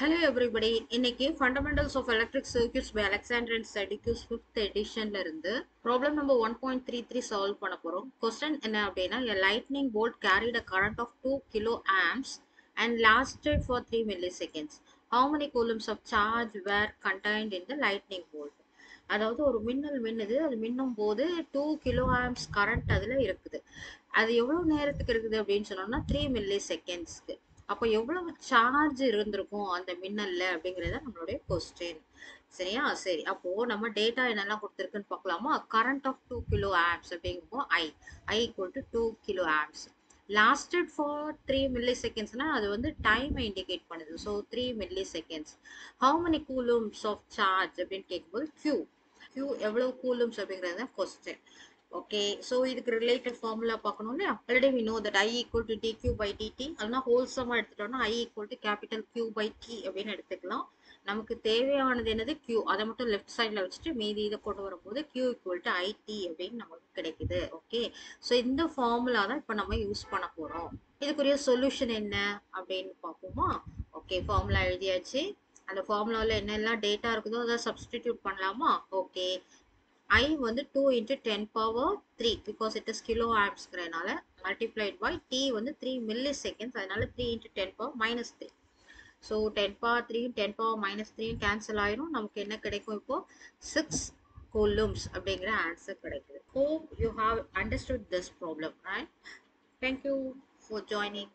Hello everybody. இன்னைக்கு Fundamentals of Electric Circuits by Alexander and Sadikis 5th editionல இருந்து problem number 1.33 solve பண்ண போறோம். Question என்ன அப்படின்னா a lightning bolt carried a current of 2 kilo amps and lasted for 3 milliseconds. How many coulombs of charge were contained in the lightning bolt? அதாவது ஒரு மின்னல் மின்னுது, அது மின்னும் போது 2 கிலோ ஆம்ப்ஸ் கரண்ட் அதுல இருக்குது. அது எவ்வளவு நேரத்துக்கு இருக்குது அப்படின்னு சொன்னோம்னா 3 மில்லி செகண்ட்ஸ்க்கு. அப்போ எவ்வளவு சார்ஜ் இருந்திருக்கும் அந்த மின்னல்ல அப்படிங்கறத நம்மளுடைய கொஸ்டின். சரியா? சரி, அப்போ நம்ம டேட்டா என்னெல்லாம் கொடுத்துருக்குன்னு பார்க்கலாமா? கரண்ட் ஆஃப் 2 கிலோ ஆம்ப்ஸ் அப்படிங்கும்போ I equal to 2 kilo amps. lasted for 3 millisecondsனா அது வந்து டைமை இண்டிகேட் பண்ணுது. So 3 milliseconds. how many coulombs of charge அப்படின்னு கேட்கும்போது Q எவ்வளவு கூலம்ஸ் அப்படிங்கிறது தான் கொஸ்டின். ஓகே, ஸோ இதுக்கு ரிலேட்டட் ஃபார்முலா பார்க்கணும் இல்லையா? Already we know that I equal to dq by dt. அதெல்லாம் ஹோல்சமாக எடுத்துட்டோம்னா I equal to capital Q by T அப்படின்னு எடுத்துக்கலாம். நமக்கு தேவையானது என்னது Q, அதை மட்டும் லெஃப்ட் சைடில் வச்சுட்டு மீதி இதை கொண்டு வரும்போது Q ஈக்குவல் டு IT அப்படின்னு நமக்கு கிடைக்குது. ஓகே, ஸோ இந்த ஃபார்முலா தான் இப்போ நம்ம யூஸ் பண்ண போகிறோம். இதுக்குரிய சொல்யூஷன் என்ன அப்படின்னு பார்ப்போமா? ஓகே, ஃபார்முலா எழுதியாச்சு. அந்த ஃபார்முலாவில் என்னெல்லாம் டேட்டா இருக்குதோ அதை சப்ஸ்டிடியூட் பண்ணலாமா? ஓகே, I வந்து 2 into 10 power 3 because it is kilo amps multiplied by T வந்து 3 milliseconds அதனால 3 into 10 power minus 3. So 10 power 3 10 power minus 3 cancel ஆயிரும். நமக்கு என்ன கிடைக்கும் இப்போ 6 coulombs அப்படிங்கிற ஆன்சர் கிடைக்குது. Hope you have understood this problem, right? Thank you for joining.